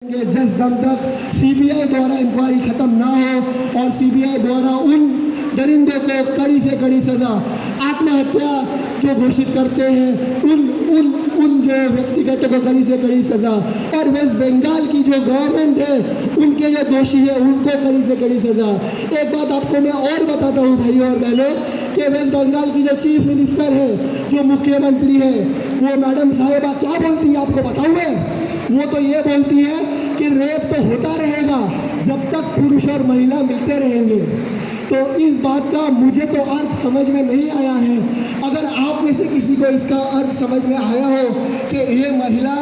जिस दम तक सीबीआई द्वारा इंक्वायरी खत्म ना हो और सीबीआई द्वारा उन दरिंदों को कड़ी से कड़ी सजा, आत्महत्या जो घोषित करते हैं उन जो व्यक्तिगतों को कड़ी से कड़ी सजा, और वेस्ट बंगाल की जो गवर्नमेंट है उनके जो दोषी है उनको कड़ी से कड़ी सजा। एक बात आपको मैं और बताता हूँ भाइयों और बहनों कि वेस्ट बंगाल की जो चीफ मिनिस्टर है, जो मुख्यमंत्री है, वो मैडम साहिबा क्या बोलती है आपको बताऊँ मैं? वो तो ये बोलती है कि रेप तो होता रहेगा जब तक पुरुष और महिला मिलते रहेंगे। तो इस बात का मुझे तो अर्थ समझ में नहीं आया है। अगर आप में से किसी को इसका अर्थ समझ में आया हो कि ये महिला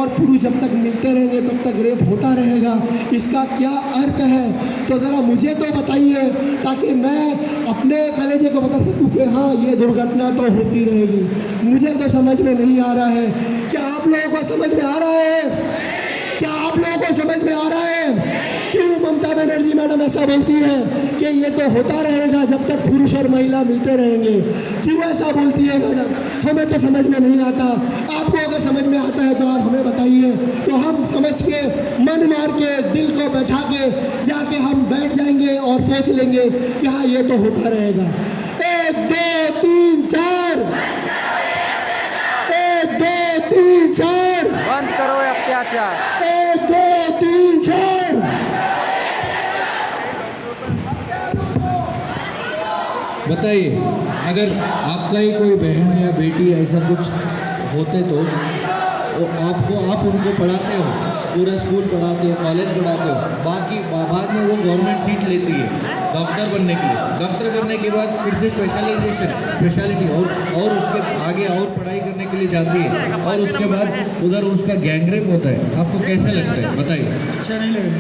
और पुरुष जब तक मिलते रहेंगे तब तक रेप होता रहेगा, इसका क्या अर्थ है, तो ज़रा मुझे तो बताइए ताकि मैं अपने कलेजे को बता सकूँ कि हाँ ये दुर्घटना तो होती रहेगी। मुझे तो समझ में नहीं आ रहा है। क्या आप लोगों को समझ में आ रहा है? क्या आप लोगों को समझ में आ रहा है क्यों ममता बनर्जी मैडम ऐसा बोलती है कि ये तो होता रहेगा जब तक पुरुष और महिला मिलते रहेंगे? क्यों ऐसा बोलती है मैडम? हमें तो समझ में नहीं आता। आपको अगर समझ में आता है तो आप हमें बताइए, तो हम समझ के मन मार के दिल को बैठा के जाके हम बैठ जाएंगे और सोच लेंगे कि हाँ ये तो होता रहेगा। 1 2 3 4, 1 2 3 4, बंद करो अत्याचार। 1 2 3 4। बताइए, अगर आपका ही कोई बहन या बेटी ऐसा कुछ होते तो आप उनको पढ़ाते हो, पूरा स्कूल पढ़ाते हो, कॉलेज पढ़ाते हो, बाद में वो गवर्नमेंट सीट लेती है डॉक्टर बनने के लिए। डॉक्टर बनने के बाद फिर से स्पेशलिटी और उसके आगे और पढ़ाई करने के लिए जाती है, और उसके बाद उधर उसका गैंगरेप होता है। आपको कैसे लगता है बताइए? अच्छा नहीं लगेगा।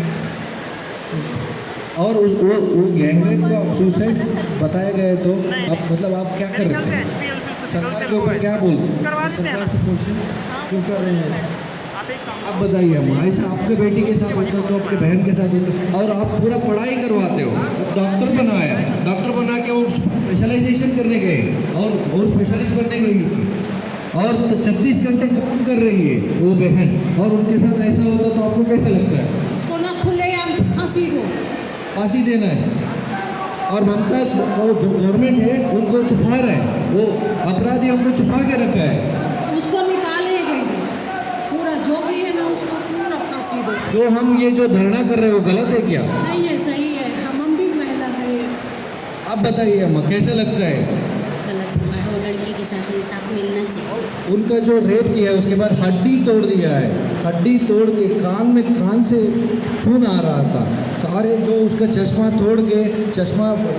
और वो गैंगरेप का सुसाइड बताया गया, तो आप क्या कर रहे हैं? सरकार के ऊपर क्या बोल सरकार से क्वेश्चन क्यों कर रहे हैं? आप बताइए, हम ऐसा आपके बेटी के साथ होता तो आपके बहन के साथ होता, और आप पूरा पढ़ाई करवाते हो। अब डॉक्टर बना के वो स्पेशलाइजेशन करने गए और वो स्पेशलिस्ट बनने गई थी, और तो 36 घंटे काम कर रही है वो बहन, और उनके साथ ऐसा होता तो आपको कैसा लगता है? उसको ना खुलेआम फांसी देना है। और ममता वो जो गवर्नमेंट है उनको छुपा रहा है, वो अपराधियों को छुपा के रखा है। उसको निकालेंगे पूरा, जो भी है ना उसको पूरा फांसी दो। जो हम ये जो धरना कर रहे हैं वो गलत है क्या? नहीं है, सही है। हम भी महिला है। आप बताइए अम्मा, कैसे लगता है? गलत हुआ है, वो लड़की के साथ इंसाफ मिलना चाहिए। उनका जो रेप किया है उसके बाद हड्डी तोड़ दिया है, हड्डी तोड़ के कान से खून आ रहा था, सारे जो उसका चश्मा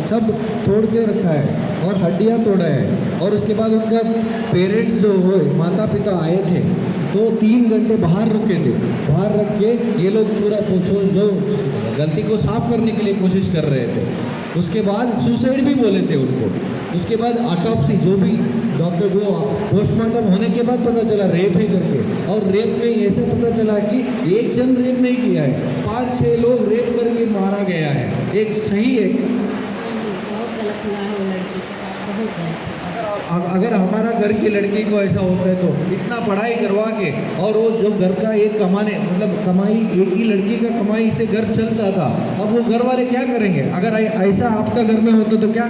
सब तोड़ के रखा है और हड्डियां तोड़ा है। और उसके बाद उनका पेरेंट्स जो हो माता पिता आए थे तो 3 घंटे बाहर रुके थे, बाहर रख के ये लोग जो गलती को साफ करने के लिए कोशिश कर रहे थे। उसके बाद सुसाइड भी बोले थे उनको। उसके बाद ऑटोप्सी जो भी डॉक्टर को पोस्टमार्टम होने के बाद पता चला रेप है करके, और रेप में ऐसे पता चला कि एक जन रेप नहीं किया है, 5-6 लोग रेप करके मारा गया है। एक सही है, बहुत गलत हुआ है वो लड़की के साथ, बहुत गलत। अगर हमारा घर की लड़की को ऐसा होता है तो इतना पढ़ाई करवा के, और वो जो घर का एक कमाई एक ही लड़की का कमाई से घर चलता था, अब वो घर वाले क्या करेंगे? अगर ऐसा आपका घर में होता तो क्या?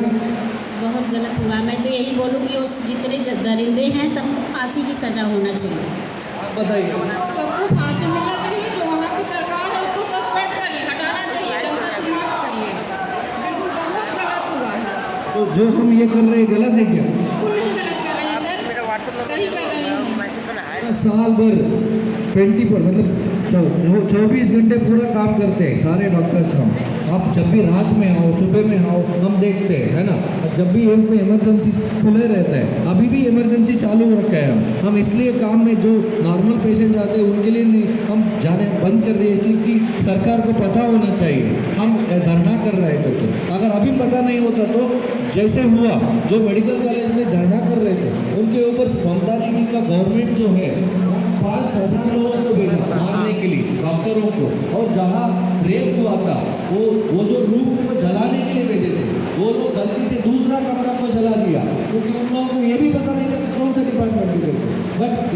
बहुत गलत हुआ। मैं तो यही बोलूँगी उस जितने दरिंदे हैं सबको फांसी की सज़ा होना चाहिए। आप बताइए। सबको फांसी मिलना चाहिए। जो वहाँ की सरकार है उसको सस्पेंड करिए, हटाना चाहिए, जनता से माफ करिए। बिल्कुल बहुत गलत हुआ है। तो जो हम ये कर रहे हैं गलत है क्या? बिल्कुल नहीं गलत कर रहे हैं सर, सही कर रहे हैं। साल भर 24 घंटे पूरा काम करते हैं सारे डॉक्टर्स। आप जब भी रात में आओ, सुबह में आओ, हम देखते हैं, है ना? जब भी इमरजेंसी खुले रहता है, अभी भी इमरजेंसी चालू रखा है। हम इसलिए काम में जो नॉर्मल पेशेंट आते हैं उनके लिए नहीं, हम जाने बंद कर दिए, इसलिए कि सरकार को पता होना चाहिए हम धरना कर रहे हैं करके। अगर अभी पता नहीं होता तो जैसे हुआ, जो मेडिकल कॉलेज में धरना कर रहे थे उनके ऊपर ममता दीदी का गवर्नमेंट जो है 5,000 लोगों को भेजा मारने के लिए, डॉक्टरों को। और जहाँ रेप हुआ था वो जो रूम को जलाने के लिए भेजे थे, वो लोग गलती से दूसरा कमरा को जला दिया, क्योंकि उन लोगों को ये भी पता नहीं था कि कौन सा डिपार्टमेंट में। बट